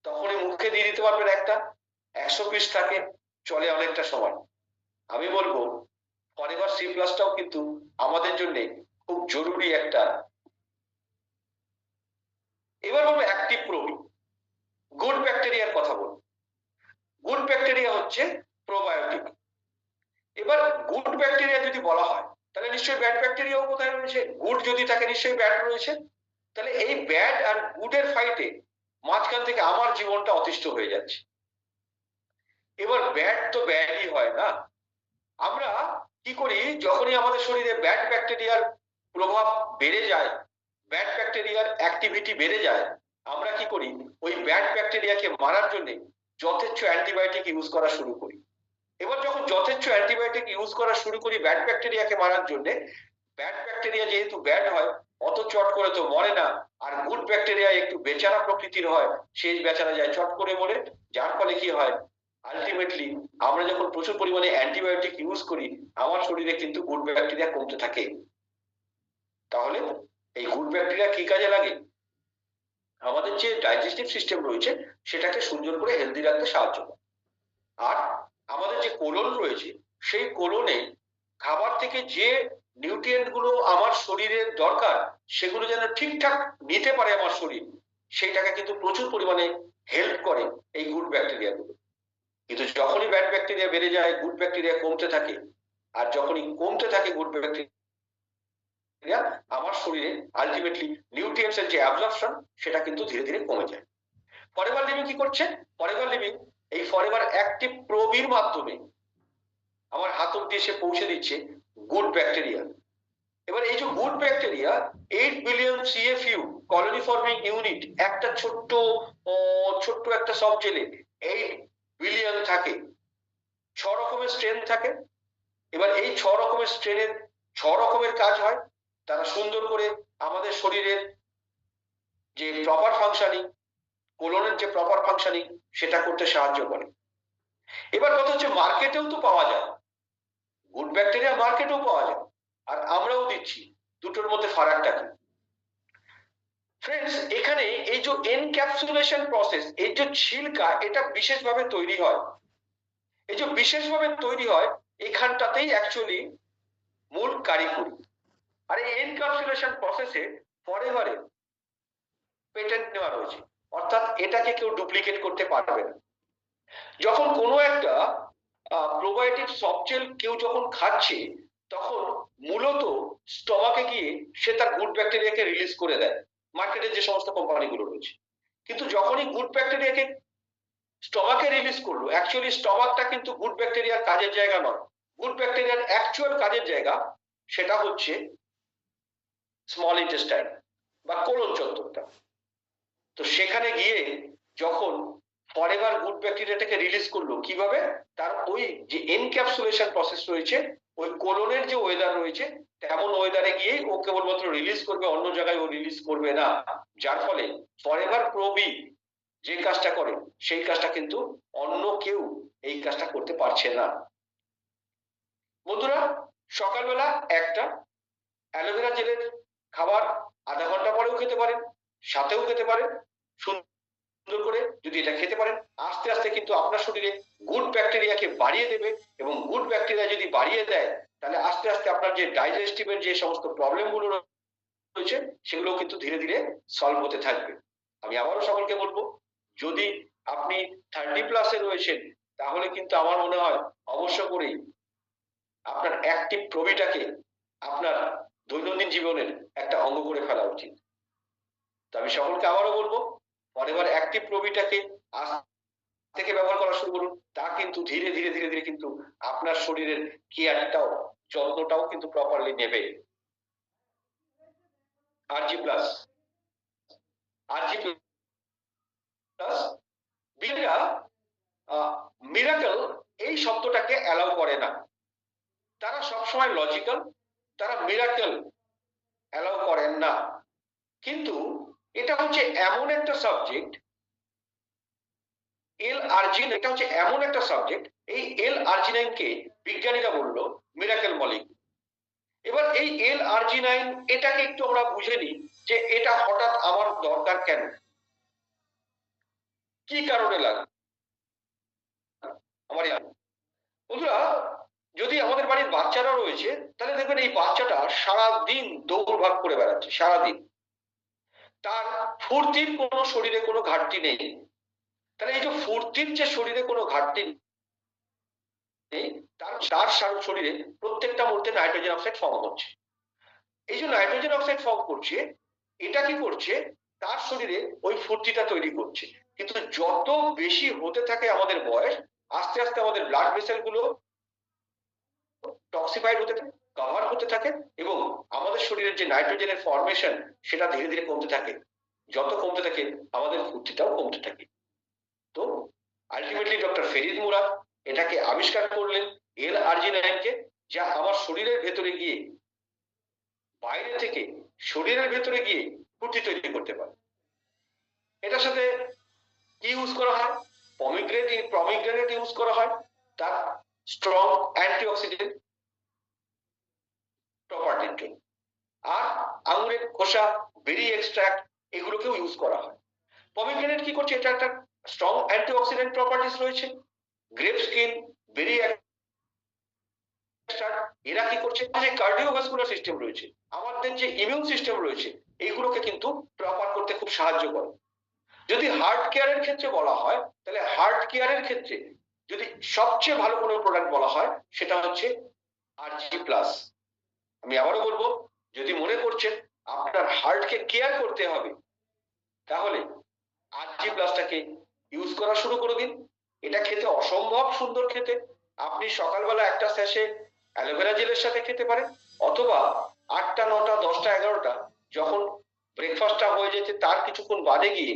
[SPEAKER 1] তখনই মুখে দিয়ে দিতে পারবেন একটা, 100 পিস থাকে, চলে অনেকটা সময়। আমি বলবো ফরএভার সি প্লাসটাও কিন্তু আমাদের জন্য খুব জরুরি একটা এবার বলবো অ্যাক্টিভ প্রোবি। গুড ব্যাকটেরিয়ার কথা বলবো। গুড ব্যাকটেরিয়া হচ্ছে প্রোবায়োটিক। এবার গুড ব্যাকটেরিয়া যদি বলা হয় তাহলে নিশ্চয়ই ব্যাড ব্যাকটেরিয়াও কোথায় রয়েছে? গুড যদি থাকে নিশ্চয়ই ব্যাড রয়েছে। তাহলে এই ব্যাড আর গুডের ফাইটে মাঝখান থেকে আমার জীবনটা অতিষ্ঠ হয়ে যাচ্ছে। এবার ব্যাড তো ব্যাডই হয় না। আমরা কি করি, যখনই আমাদের শরীরে ব্যাড ব্যাকটেরিয়ার প্রভাব বেড়ে যায়, ব্যাড ব্যাকটেরিয়ার অ্যাক্টিভিটি বেড়ে যায়, আমরা কি করি, ওই ব্যাড ব্যাকটেরিয়াকে মারার জন্য যথেচ্ছ অ্যান্টিবায়োটিক ইউজ করা শুরু করি। এবার যখন যথেচ্ছ অ্যান্টিবায়োটিক ইউজ করা শুরু করি ব্যাড ব্যাকটেরিয়াকে মারার জন্য, ব্যাড ব্যাকটেরিয়া যেহেতু ব্যাড হয় অত চট করে তো মরে না, আর গুড ব্যাকটেরিয়া একটু বেচারা প্রকৃতির হয়, সেই বেচারা যায় চট করে মরে। যার ফলে কি হয়, আলটিমেটলি আমরা যখন প্রচুর পরিমাণে অ্যান্টিবায়োটিক ইউজ করি আমার শরীরে কিন্তু গুড ব্যাকটেরিয়া কমতে থাকে। তাহলে এই গুড ব্যাকটেরিয়া কি কাজে লাগে? আমাদের যে ডাইজেস্টিভ সিস্টেম রয়েছে সেটাকে সুন্দর করে হেলদি রাখতে সাহায্য করে। আর আমাদের যে কোলন রয়েছে সেই কোলনে খাবার থেকে যে নিউট্রিয়েন্ট গুলো আমার শরীরের দরকার সেগুলো যেন ঠিকঠাক নিতে পারে আমার শরীর, সেইটাকে কিন্তু প্রচুর পরিমাণে হেল্প করে এই গুড ব্যাকটেরিয়া গুলো। কিন্তু যখনই ব্যাড ব্যাকটেরিয়া বেড়ে যায় গুড ব্যাকটেরিয়া কমতে থাকে, আর যখনই কমতে থাকে গুড ব্যাকটেরিয়া আমার শরীরে আলটিমেটলি নিউট্রিয়েন্টস এর যে অ্যাবজর্পশন সেটা কিন্তু ধীরে ধীরে কমে যায়। ফরেভার লিভিং কি করছে? ফরেভার লিভিং এই ফরেভার অ্যাক্টিভ প্রোবির মাধ্যমে আমার হাত অব্দি এসে পৌঁছে দিচ্ছে গুড ব্যাকটেরিয়া। এবার এই যে good bacteria 8 billion CFU colony forming unit, একটা ছোট্ট একটা সব জেলে 8 বিলিয়ন থাকে, 6 রকমের স্ট্রেন থাকে। এবার এই 6 রকমের স্ট্রেনের 6 রকমের কাজ হয়। তারা সুন্দর করে আমাদের শরীরের যে প্রপার ফাংশনিং, কোলনের যে প্রপার ফাংশনিং সেটা করতে সাহায্য করে। এবার কথা হচ্ছে মার্কেটেও তো পাওয়া যায় গুড ব্যাকটেরিয়া, মার্কেটেও পাওয়া যায় আর আমরাও দিচ্ছি, দুটোর মধ্যে ফারাকটা কি? ফ্রেন্ডস, এখানে এই যে এনক্যাপসুলেশন প্রসেস, এই যে ছিলকা, এটা বিশেষভাবে তৈরি হয়। এই যে বিশেষভাবে তৈরি হয় এখানটাতেই অ্যাকচুয়ালি মূল কারিকুরি। আর এই এনক্যাপসুলেশন প্রসেসে ফরেভারে পেটেন্ট নেওয়া রয়েছে, অর্থাৎ এটাকে কেউ ডুপ্লিকেট করতে পারবে না। যখন কোনো একটা প্রোবায়োটিক সফটজেল কেউ যখন খাচ্ছে তখন মূলত স্টমাকে গিয়ে সে তার গুড ব্যাকটেরিয়াকে রিলিজ করে দেয়, মার্কেটের যে সমস্ত কোম্পানিগুলো রয়েছে। কিন্তু যখনই গুড ব্যাকটেরিয়াকে স্টমাকে রিলিজ করলো, অ্যাকচুয়ালি স্টমাকটা কিন্তু গুড ব্যাকটেরিয়ার কাজের জায়গা নয়। গুড ব্যাকটেরিয়ার অ্যাকচুয়াল কাজের জায়গা সেটা হচ্ছে স্মল ইন্টেস্টাইন বা কোলন চত্বরটা। তো সেখানে গিয়ে যখন ফরেভার গুড ব্যাকটেরিয়াটাকে রিলিজ করলো কিভাবে, তার ওই যে এনক্যাপসুলেশন প্রসেস রয়েছে ওই কোলনের যে ওয়েদার রয়েছে তেমন ওয়েদারে গিয়ে ও কেবলমাত্র রিলিজ করবে, অন্য জায়গায় ও রিলিজ করবে না। যার ফলে ফরেভার প্রোবি যে কাজটা করে সেই কাজটা কিন্তু অন্য কেউ এই কাজটা করতে পারছে না। বন্ধুরা, সকালবেলা একটা অ্যালোভেরা জেলের খাবার আধা ঘন্টা পরেও খেতে পারেন, সাথেও খেতে পারেন। সুন্দর করে যদি এটা খেতে পারেন আস্তে আস্তে কিন্তু আপনার শরীরে গুড ব্যাকটেরিয়াকে বাড়িয়ে দেবে, এবং গুড ব্যাকটেরিয়া যদি বাড়িয়ে দেয় তাহলে আস্তে আস্তে আপনার যে ডাইজেস্টিভের যে সমস্ত প্রবলেম গুলো রয়েছে সেগুলো কিন্তু ধীরে ধীরে সলভ হতে থাকবে। আমি আবারও সকলকে বলবো, যদি আপনি 30+ রয়েছেন তাহলে কিন্তু আমার মনে হয় অবশ্য করেই আপনার অ্যাক্টিভ প্রবিটাকে আপনার দৈনন্দিন জীবনের একটা অঙ্গ করে ফেলা উচিত। তো আমি সকলকে আবারও বলবো, ফরেভার অ্যাক্টিভ প্রবিটাকে আজ থেকে ব্যবহার করা শুরু করুন। তা কিন্তু ধীরে ধীরে ধীরে ধীরে কিন্তু আপনার শরীরের কেয়ারটাও, যত্নটাও কিন্তু প্রপারলি নেবে। আরজি প্লাস, আরজি প্লাস বিজ্ঞানীরা মিরাকল এই শব্দটাকে অ্যালাউ করে না। তারা সবসময় লজিক্যাল, তারা মিরাকল অ্যালাউ করেন না। কিন্তু এটা হচ্ছে এমন একটা সাবজেক্ট, এল আর্জিন, এটা হচ্ছে এমন একটা সাবজেক্ট, এই এল আর্জিনাইনকে বিজ্ঞানীরা বলল মিরাকেল মলিকিউল। এবার এই এল আর্জিনাইন এটাকে একটু আমরা বুঝে নিই যে এটা হঠাৎ আমার দরকার কেন, কি কারণে লাগে আমার। বন্ধুরা, যদি আমাদের বাড়ির বাচ্চারা রয়েছে তাহলে দেখবেন এই বাচ্চাটা সারাদিন দৌড়ভাগ করে বেড়াচ্ছে সারাদিন। তার ফুর্তির কোনো শরীরে কোনো ঘাটতি নেই। তাহলে এই যে ফুর্তির যে শরীরে কোনো ঘাটতি নেই, তার শরীরে প্রত্যেকটা মুহূর্তে নাইট্রোজেন অক্সাইড ফর্ম হচ্ছে। এই যে নাইট্রোজেন অক্সাইড ফর্ম করছে, এটা কি করছে, তার শরীরে ওই ফুর্তিটা তৈরি করছে। কিন্তু যত বেশি হতে থাকে আমাদের বয়স, আস্তে আস্তে আমাদের ব্লাড ভেসেল গুলো টক্সিফাইড হতে থাকে, কভার হতে থাকে, এবং আমাদের শরীরের যে নাইট্রোজেনের ফরমেশন সেটা ধীরে ধীরে কমতে থাকে। যত কমতে থাকে আমাদের ফুর্তিটাও কমতে থাকে। তো আলটিমেটলি ডক্টর ফেরিদ মুরাদ এটাকে আবিষ্কার করলেন, এল আর্জিনাইনকে, যা আমার শরীরের ভেতরে গিয়ে, বাইরে থেকে শরীরের ভেতরে গিয়ে ফুর্তি তৈরি করতে পারে। এটার সাথে কি ইউজ করা হয়? পমিগ্রেনেট ইউজ করা হয়, তার স্ট্রং অ্যান্টিঅক্সিডেন্ট প্রপার্টির জন্য। আর আঙুরের খোসা, বেরি এক্সট্রাক্ট, এগুলোকেও ইউজ করা হয়। পমিগ্রেনেট কি করছে, এটা একটা স্ট্রং অ্যান্টিঅক্সিডেন্ট প্রপার্টিস রয়েছে। গ্রেপ স্কিন, বেরি এক্সট্রাক্ট, এরা কি করছে, যে কার্ডিওভাস্কুলার সিস্টেম রয়েছে, আমাদের যে ইমিউন সিস্টেম রয়েছে, এইগুলোকে কিন্তু প্রপার করতে খুব সাহায্য করে। যদি হার্ট কেয়ারের ক্ষেত্রে বলা হয়, তাহলে হার্ট কেয়ারের ক্ষেত্রে যদি সবচেয়ে ভালো কোনো প্রোডাক্ট বলা হয়, সেটা হচ্ছে আরজি প্লাস। আমি আবারও বলবো, যদি মনে করছেন আপনার হার্টকে কেয়ার করতে হবে, তাহলে আরজি প্লাসটাকে ইউজ করা শুরু করে দিন। এটা খেতে অসম্ভব সুন্দর খেতে। আপনি সকালবেলা একটা স্যাশে অ্যালোভেরা জেলের সাথে খেতে পারেন, অথবা 8টা 9টা 10টা 11টা যখন ব্রেকফাস্টটা হয়ে যেতে তার কিছুক্ষণ বাদে গিয়ে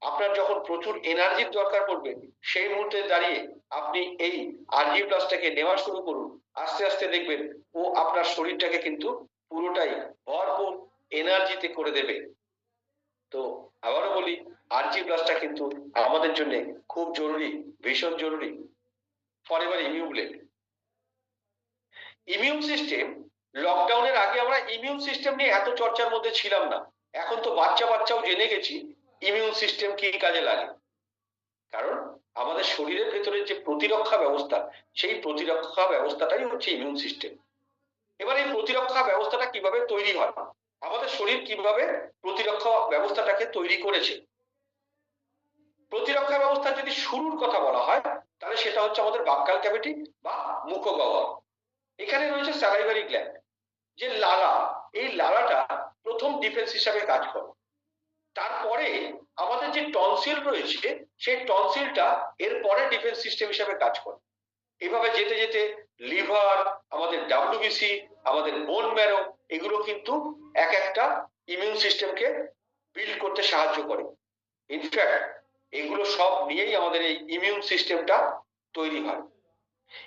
[SPEAKER 1] আপনার যখন প্রচুর এনার্জির দরকার পড়বে, সেই মুহূর্তে দাঁড়িয়ে আপনি এই আরজি প্লাসটাকে নেওয়া শুরু করুন। আস্তে আস্তে দেখবেন ও আপনার শরীরটাকে কিন্তু পুরোটাই ভরপুর এনার্জিতে করে দেবে। তো আবারও বলি, আরজি প্লাসটা কিন্তু আমাদের জন্য খুব জরুরি, ভীষণ জরুরি। ফরএভার ইমিউব্লেড। ইমিউন সিস্টেম, লকডাউনের আগে আমরা ইমিউন সিস্টেম নিয়ে এত চর্চার মধ্যে ছিলাম না। এখন তো বাচ্চাও জেনে গেছি ইমিউন সিস্টেম কি কাজে লাগে। কারণ আমাদের শরীরের ভেতরে যে প্রতিরক্ষা ব্যবস্থা, সেই প্রতিরক্ষা ব্যবস্থাটাই হচ্ছে ইমিউন সিস্টেম। এবার এই প্রতিরক্ষা ব্যবস্থাটা কিভাবে তৈরি হয়, আমাদের শরীর কিভাবে প্রতিরক্ষা ব্যবস্থাটাকে তৈরি করেছে। প্রতিরক্ষা ব্যবস্থার যদি শুরুর কথা বলা হয়, তাহলে সেটা হচ্ছে আমাদের বাক্যাল ক্যাভিটি বা মুখগহ্বর। এখানে রয়েছে স্যালাইভারি গ্ল্যান্ড, যে লালা, এই লালাটা প্রথম ডিফেন্স হিসাবে কাজ করে। তারপরে আমাদের যে টনসিল রয়েছে, সেই টনসিলটা এর পরে ডিফেন্স সিস্টেম হিসাবে কাজ করে। এভাবে যেতে যেতে লিভার, আমাদের ডাব্লিউবিসি, আমাদের বোন ম্যারো, এগুলো কিন্তু এক একটা ইমিউন সিস্টেমকে বিল্ড করতে সাহায্য করে। ইনফ্যাক্ট এগুলো সব নিয়েই আমাদের এই ইমিউন সিস্টেমটা তৈরি হয়।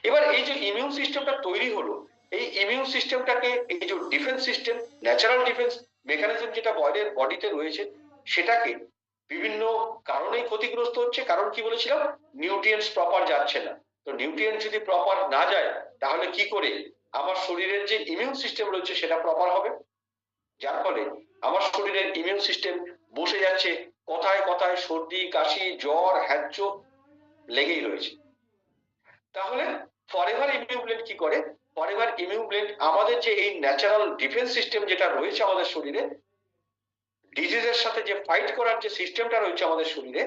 [SPEAKER 1] এবার এই যে ইমিউন সিস্টেমটা তৈরি হলো, এই ইমিউন সিস্টেমটাকে, এই যে defence system, natural defence mechanism যেটা বডিতে রয়েছে, সেটাকে বিভিন্ন কারণেই ক্ষতিগ্রস্ত হচ্ছে। কারণ কি বলেছিলাম, নিউট্রিয়েন্টস প্রপার যাচ্ছে না। তো নিউট্রিয়েন্ট যদি প্রপার না যায়, তাহলে কি করে আমার শরীরের যে ইমিউন সিস্টেম রয়েছে সেটা প্রপার হবে? যার ফলে আমার শরীরের ইমিউন সিস্টেম বসে যাচ্ছে, কথায় কথায় সর্দি, কাশি, জ্বর, হ্যাঁচো লেগেই রয়েছে। তাহলে ফরএভার ইমিউব্লেন্ট কি করে? ফরএভার ইমিউব্লেন্ট আমাদের যে এই ন্যাচারাল ডিফেন্স সিস্টেম যেটা রয়েছে আমাদের শরীরে, ডিজিজের সাথে যে ফাইট করার যে সিস্টেমটা রয়েছে আমাদের শরীরে,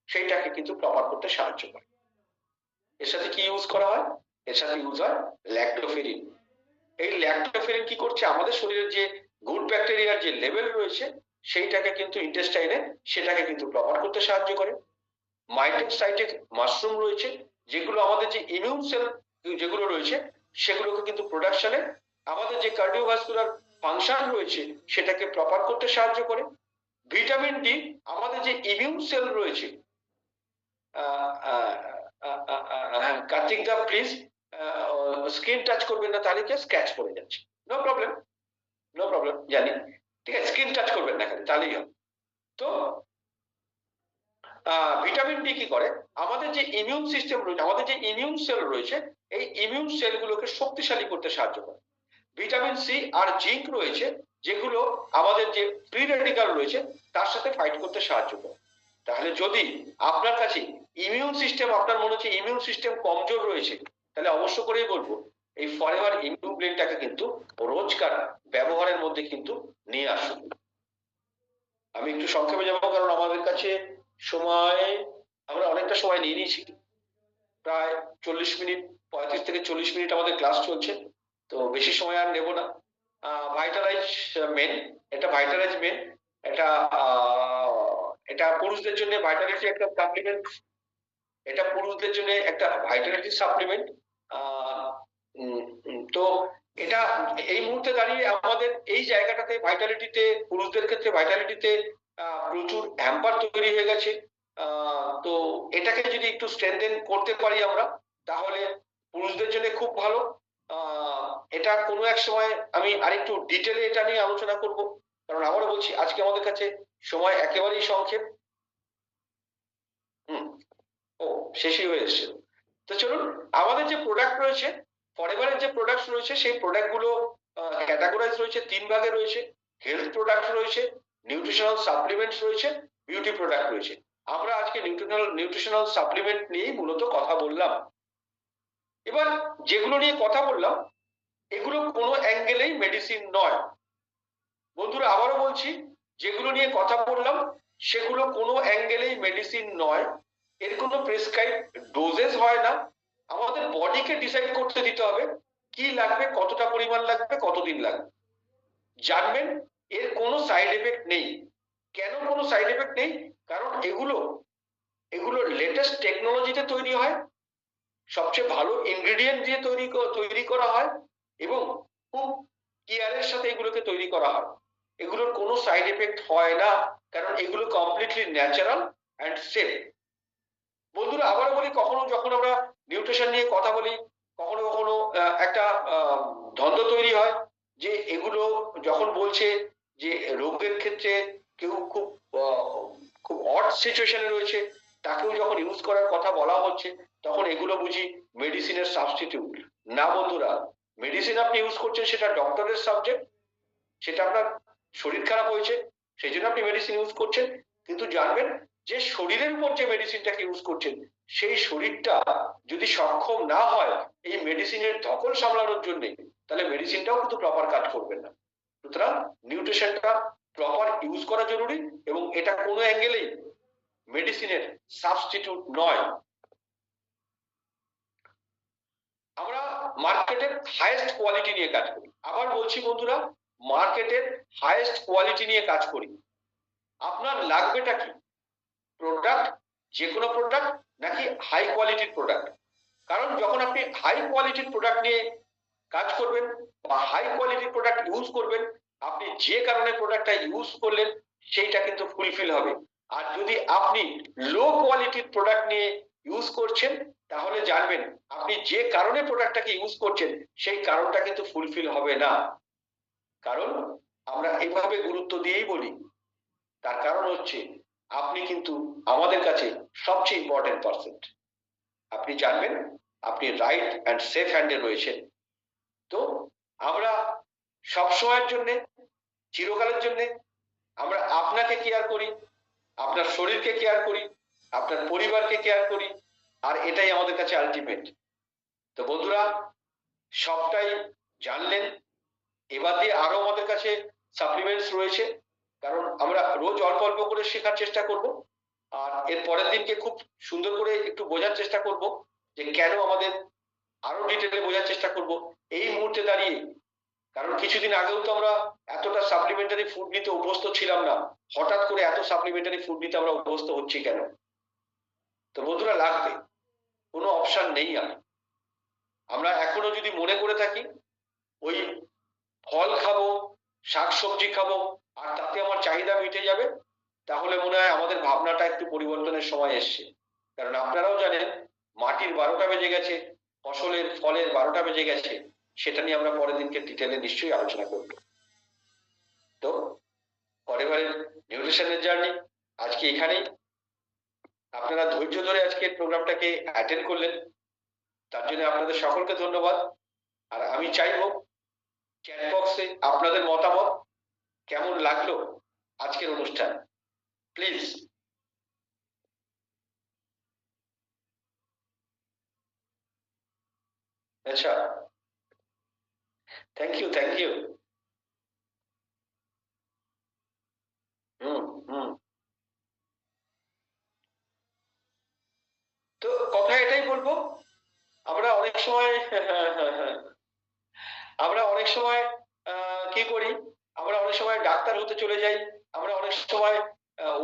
[SPEAKER 1] সেইটাকে কিন্তু প্রপার করতে সাহায্য করে। এর সাথে কি ইউজ করা হয়? এর সাথে ইউজ হয় ল্যাক্টোফেরিন। এই ল্যাক্টোফেরিন কি করছে, আমাদের শরীরের যে গুড ব্যাকটেরিয়ার যে লেভেল রয়েছে, সেইটাকে কিন্তু ইন্টেস্টাইনে সেটাকে কিন্তু প্রপার করতে সাহায্য করে। মাইটোসাইটিক মাশরুম রয়েছে, যেগুলো আমাদের যে ইমিউন সেল যেগুলো রয়েছে, সেগুলোকে কিন্তু প্রোডাকশনে, আমাদের যে কার্ডিওভাস্কুলার ফাংশন রয়েছে সেটাকে প্রপার করতে সাহায্য করে। ভিটামিন ডি, আমাদের যে ইমিউন সেল রয়েছে, কার্তিক দা প্লিজ স্ক্রিন টাচ করবেন না, তাহলে কি স্ক্র্যাচ পড়ে যাচ্ছে। নো প্রবলেম, নো প্রবলেম, জানি, ঠিক আছে, স্ক্রিন টাচ করবেন না খালি, তাহলেই হবে। তো ভিটামিন ডি কি করে, আমাদের যে ইমিউন সিস্টেম রয়েছে, আমাদের যে ইমিউন সেল রয়েছে, এই ইমিউন সেলগুলোকে শক্তিশালী করতে সাহায্য করে। ভিটামিন সি আর জিঙ্ক রয়েছে, যেগুলো আমাদের যে ফ্রি রেডিক্যাল রয়েছে তার সাথে ফাইট করতে সাহায্য করে। তাহলে যদি আপনার কাছে ইমিউন সিস্টেম, আপনার মনে হচ্ছে ইমিউন সিস্টেম কমজোর রয়েছে, তাহলে অবশ্য করেই বলবো এই ফরএভার ইমিউব্লেন্টটাকে কিন্তু রোজকার ব্যবহারের মধ্যে কিন্তু নিয়ে আসুন। আমি একটু সংক্ষেপে যাবো, কারণ আমাদের কাছে সময়, আমরা অনেকটা সময় নিয়ে নিয়েছি, প্রায় 40 মিনিট, 35 থেকে 40 মিনিট আমাদের ক্লাস চলছে, তো বেশি সময় আর নেব না। ভাইটালাইজ মেন, এটা ভাইটালাইজ মেন, এটা এটা পুরুষদের জন্য ভাইটালিটি একটা সাপ্লিমেন্ট, এটা পুরুষদের জন্য একটা ভাইটালিটি সাপ্লিমেন্ট। তো এটা এই মুহূর্তে দাঁড়িয়ে আমাদের এই জায়গাটাতে ভাইটালিটিতে, পুরুষদের ক্ষেত্রে ভাইটালিটিতে প্রচুর হ্যাম্পার তৈরি হয়ে গেছে। তো এটাকে যদি একটু স্ট্রেনথেন করতে পারি আমরা, তাহলে পুরুষদের জন্য খুব ভালো। এটা কোনো এক সময় আমি আরেকটু ডিটেলে এটা নিয়ে আলোচনা করব, কারণ আবারও বলছি আজকে আমাদের কাছে সময় একেবারেই সংক্ষেপ। হুম, ও শেষই হয়ে এসছে। তো চলুন, আমাদের যে প্রোডাক্ট রয়েছে, ফরএভারের যে প্রোডাক্ট রয়েছে, সেই প্রোডাক্ট গুলো ক্যাটাগরাইজ রয়েছে, 3 ভাগে রয়েছে। হেলথ প্রোডাক্ট রয়েছে, নিউট্রিশনাল সাপ্লিমেন্টস রয়েছে, বিউটি প্রোডাক্ট রয়েছে। আমরা আজকে নিউট্রিশনাল সাপ্লিমেন্ট নিয়েই মূলত কথা বললাম। এবার যেগুলো নিয়ে কথা বললাম, এগুলো কোনো অ্যাঙ্গেলেই মেডিসিন নয়। বন্ধুরা আবারও বলছি, যেগুলো নিয়ে কথা বললাম সেগুলো কোনো অ্যাঙ্গেলেই মেডিসিন নয়, এর কোনো প্রেসক্রাইব ডোজেস হয় না। আমাদের বডিকে ডিসাইড করতে দিতে হবে কি লাগবে, কতটা পরিমাণ লাগবে, কতদিন লাগবে। জানবেন এর কোনো সাইড এফেক্ট নেই। কেন কোনো সাইড এফেক্ট নেই? কারণ এগুলো এগুলো লেটেস্ট টেকনোলজিতে তৈরি হয়, সবচেয়ে ভালো ইনগ্রেডিয়েন্ট দিয়ে তৈরি করা হয়, এবং খুব কেয়ারের সাথে এগুলোকে তৈরি করা হয়। এগুলোর কোনো সাইড এফেক্ট হয় না, কারণ এগুলো কমপ্লিটলি ন্যাচারাল অ্যান্ড সেফ। বন্ধুরা আবারও বলি, কখনো যখন আমরা নিউট্রিশন নিয়ে কথা বলি, কখনো কখনো একটা দ্বন্দ্ব তৈরি হয় যে এগুলো যখন বলছে যে রোগের ক্ষেত্রে কেউ খুব অড সিচুয়েশনে রয়েছে, তাকেও যখন ইউজ করার কথা বলা হচ্ছে, তখন এগুলো বুঝি মেডিসিনের সাবস্টিটিউট। না বন্ধুরা, মেডিসিন আপনি ইউজ করছেন সেটা ডক্টরের সাবজেক্ট, সেটা আপনার শরীর খারাপ হয়েছে সেই জন্য আপনি মেডিসিন ইউজ করছেন, কিন্তু জানবেন যে শরীরের উপর যে মেডিসিনটাকে ইউজ করছেন, সেই শরীরটা যদি সক্ষম না হয় এই মেডিসিনের ধকল সামলানোর জন্য, তাহলে মেডিসিনটাও কিন্তু প্রপার কাজ করবে না। সুতরাং নিউট্রিশনটা প্রপার ইউজ করা জরুরি, এবং এটা কোনো অ্যাঙ্গেলেই মেডিসিনের সাবস্টিটিউট নয়। আমরা মার্কেটের হাইয়েস্ট কোয়ালিটি নিয়ে কাজ করি, আবার বলছি বন্ধুরা, মার্কেটের হাইয়েস্ট কোয়ালিটি নিয়ে কাজ করি। আপনার লাগবেটা কি? প্রোডাক্ট, যে কোনো প্রোডাক্ট, নাকি হাই কোয়ালিটির প্রোডাক্ট? কারণ যখন আপনি হাই কোয়ালিটির প্রোডাক্ট নিয়ে কাজ করবেন বা হাই কোয়ালিটির প্রোডাক্ট ইউজ করবেন, আপনি যে কারণে প্রোডাক্টটা ইউজ করলেন সেইটা কিন্তু ফুলফিল হবে। আর যদি আপনি লো কোয়ালিটির প্রোডাক্ট নিয়ে ইউজ করছেন, তাহলে জানবেন আপনি যে কারণে প্রোডাক্টটাকে ইউজ করছেন সেই কারণটা কিন্তু ফুলফিল হবে না। কারণ আমরা এইভাবে গুরুত্ব দিয়েই বলি, তার কারণ হচ্ছে আপনি কিন্তু আমাদের কাছে সবচেয়ে ইম্পর্টেন্ট পার্সেন্ট। আপনি জানবেন আপনি রাইট অ্যান্ড সেফ হ্যান্ডে রয়েছেন। তো আমরা সবসময়ের জন্য, চিরকালের জন্য আমরা আপনাকে কেয়ার করি, আপনার শরীরকে কেয়ার করি, আপনার পরিবারকে কেয়ার করি, আর এটাই আমাদের কাছে আলটিমেট। তো বন্ধুরা সবটাই জানলেন, এবার দিয়ে আরো আমাদের কাছে সাপ্লিমেন্টস রয়েছে, কারণ আমরা রোজ অল্প অল্প করে শেখার চেষ্টা করব, আর এর পরের দিনকে খুব সুন্দর করে একটু বোঝার চেষ্টা করব যে কেন আমাদের আরো ডিটেলে বোঝার চেষ্টা করব এই মুহূর্তে দাঁড়িয়ে। কারণ কিছুদিন আগেও তো আমরা এতটা সাপ্লিমেন্টারি ফুড নিতে অভ্যস্ত ছিলাম না, হঠাৎ করে এত সাপ্লিমেন্টারি ফুড নিতে আমরা অভ্যস্ত হচ্ছি কেন? তো বন্ধুরা লাগবে, কোনো অপশন নেই। আমরা এখনো যদি মনে করে থাকি ওই ফল খাবো, শাকসবজি খাবো, আর তাতে আমার চাহিদা মিটে যাবে, তাহলে মনে হয় আমাদের ভাবনাটা একটু পরিবর্তনের সময় এসছে। কারণ আপনারাও জানেন মাটির 12টা বেজে গেছে, ফসলের ফলের 12টা বেজে গেছে, সেটা নিয়ে আমরা পরের দিনকে ডিটেলে নিশ্চয়ই আলোচনা করব। তো ফরএভারের নিউট্রিশনের জার্নি আজকে এখানেই। আপনারা ধৈর্য ধরে আজকে প্রোগ্রামটাকে অ্যাটেন্ড করলেন, তার জন্য আপনাদের সকলকে ধন্যবাদ। আর আমি চাইবো চ্যাট বক্সে আপনাদের মতামত, কেমন লাগলো আজকের অনুষ্ঠান, প্লিজ। আচ্ছা, থ্যাংক ইউ, থ্যাংক ইউ। হুম। সময় আমরা অনেক সময় কি করি? আমরা অনেক সময় ডাক্তার হতে চলে যাই। আমরা অনেক সময়